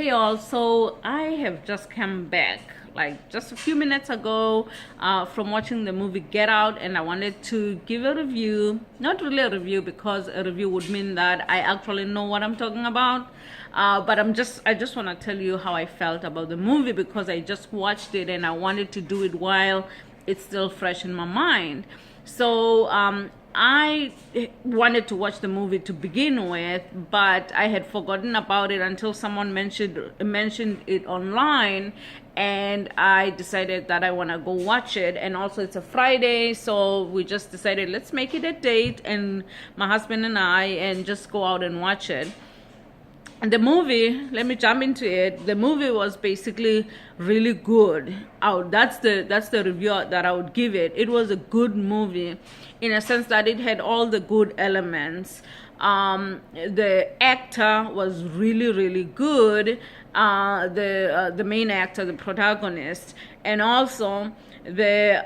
Hey all, so I have just come back like just a few minutes ago from watching the movie Get Out, and I wanted to give a review. Not really a review because a review would mean that I actually know what I'm talking about, but I just want to tell you how I felt about the movie because I just watched it and I wanted to do it while it's still fresh in my mind. So I wanted to watch the movie to begin with, but I had forgotten about it until someone mentioned it online, and I decided that I want to go watch it. And also it's a Friday, so we just decided let's make it a date, and my husband and I, and just go out and watch it. And the movie, let me jump into it. The movie was basically really good. That's the review that I would give it. It was a good movie in a sense that it had all the good elements. The actor was really good. The main actor, the protagonist, and also the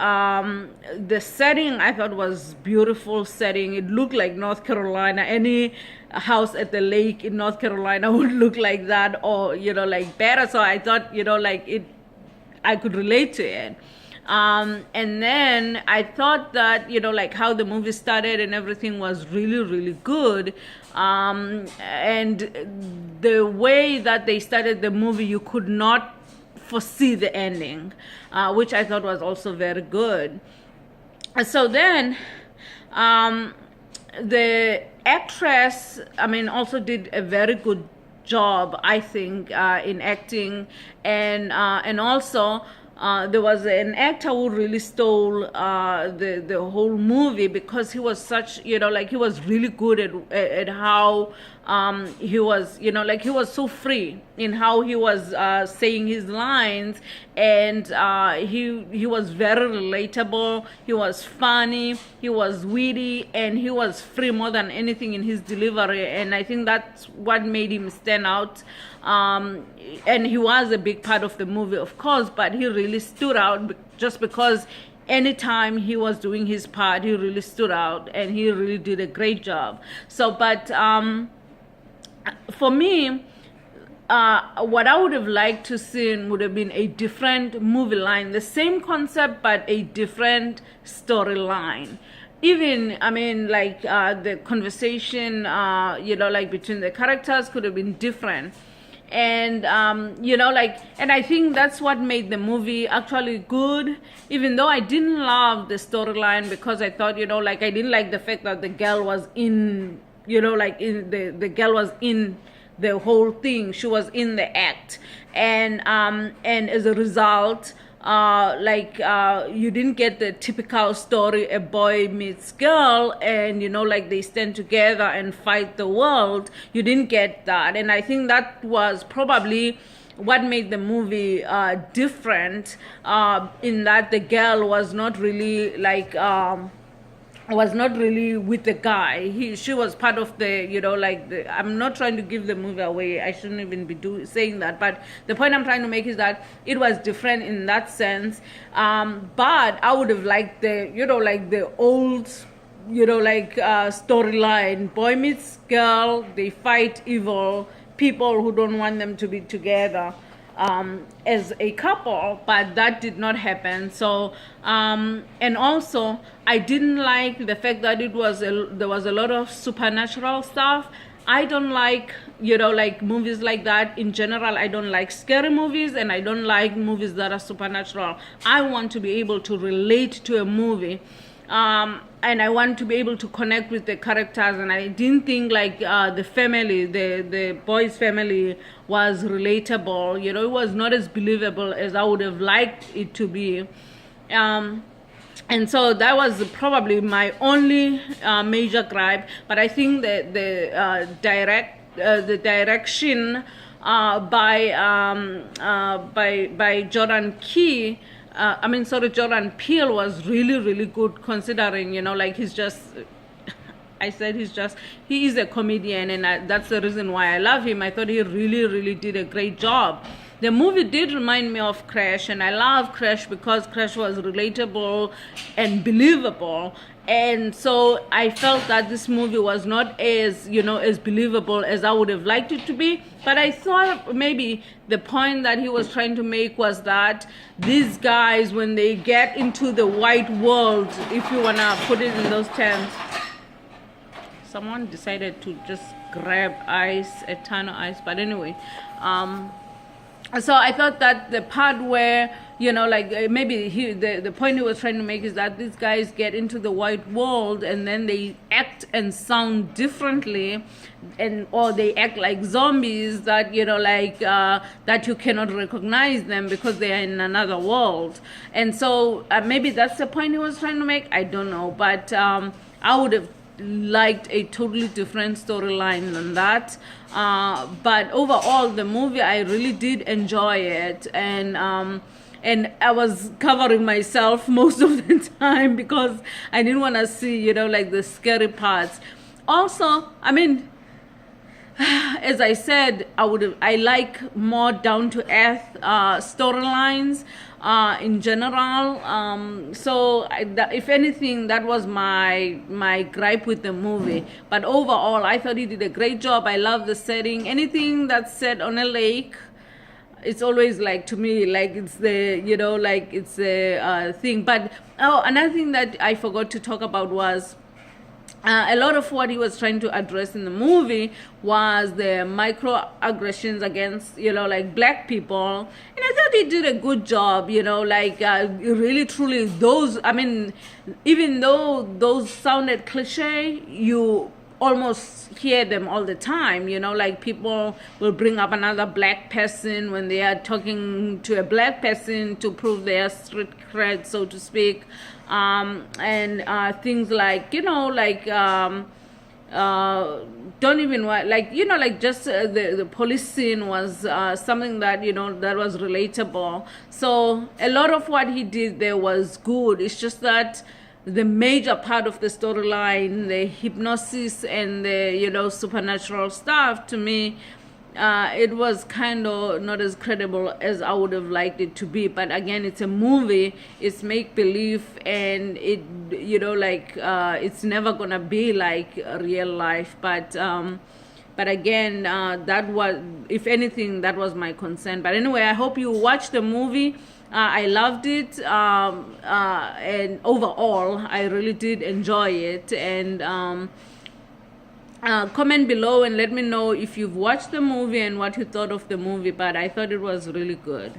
setting I thought was beautiful setting. It looked like North Carolina. Any house at the lake in North Carolina would look like that, or like better. So I thought I could relate to it. And then I thought that like how the movie started and everything was really good, and the way that they started the movie, you could not foresee the ending, which I thought was also very good. So then the actress, also did a very good job, I think, in acting, and also there was an actor who really stole the whole movie because he was such, he was really good at how he was, he was so free in how he was saying his lines, and he was very relatable. He was funny, he was witty, and he was free more than anything in his delivery, and I think that's what made him stand out. And he was a big part of the movie, of course, but he really stood out just because anytime he was doing his part, he really stood out and he really did a great job. So, but for me, what I would have liked to see would have been a different movie line, the same concept but a different storyline. Even the conversation between the characters could have been different. And and I think that's what made the movie actually good, even though I didn't love the storyline because I thought I didn't like the fact that the girl was in the girl was in the whole thing. She was in the act, and as a result, you didn't get the typical story, a boy meets girl and they stand together and fight the world. You didn't get that, and I think that was probably what made the movie different, in that the girl was not really with the guy. She was part of the I'm not trying to give the movie away. I shouldn't even be saying that, but the point I'm trying to make is that it was different in that sense. But I would have liked the old storyline, boy meets girl, they fight evil people who don't want them to be together as a couple, but that did not happen. So and also I didn't like the fact that there was a lot of supernatural stuff. I don't like movies like that in general. I don't like scary movies, and I don't like movies that are supernatural. I want to be able to relate to a movie, and I want to be able to connect with the characters. And I didn't think the family, the boy's family, was relatable. It was not as believable as I would have liked it to be. And so that was probably my only major gripe. But I think that the direction by Jordan Jordan Peele was really good, considering he is a comedian, and that's the reason why I love him. I thought he really did a great job. The movie did remind me of Crash, and I love Crash because Crash was relatable and believable, And so I felt that this movie was not as, as believable as I would have liked it to be. But I thought maybe the point that he was trying to make was that these guys, when they get into the white world, if you want to put it in those terms, someone decided to just grab a ton of ice. But anyway, so I thought that the part where, maybe the point he was trying to make is that these guys get into the white world and then they act and sound differently, or they act like zombies that, that you cannot recognize them because they are in another world. And so maybe that's the point he was trying to make. I don't know. But I would have liked a totally different storyline than that, but overall the movie, I really did enjoy it, and I was covering myself most of the time because I didn't want to see the scary parts. Also, I mean, as I said, I like more down-to-earth storylines in general. So if anything, that was my gripe with the movie. But overall, I thought he did a great job. I love the setting. Anything that's set on a lake, it's always to me, it's the, it's the thing. But another thing that I forgot to talk about was, a lot of what he was trying to address in the movie was the microaggressions against, black people. And I thought he did a good job, really, truly, those, I mean, even though those sounded cliche, you almost hear them all the time, people will bring up another black person when they are talking to a black person to prove their street cred, so to speak. And things like, don't even just the police scene was something that that was relatable. So a lot of what he did there was good. It's just that the major part of the storyline, the hypnosis and the supernatural stuff, to me, it was kind of not as credible as I would have liked it to be. But again, it's a movie, it's make believe, and it it's never gonna be like real life. But again, that was, if anything, that was my concern. But anyway, I hope you watch the movie. I loved it, and overall I really did enjoy it. And comment below and let me know if you've watched the movie and what you thought of the movie. But I thought it was really good.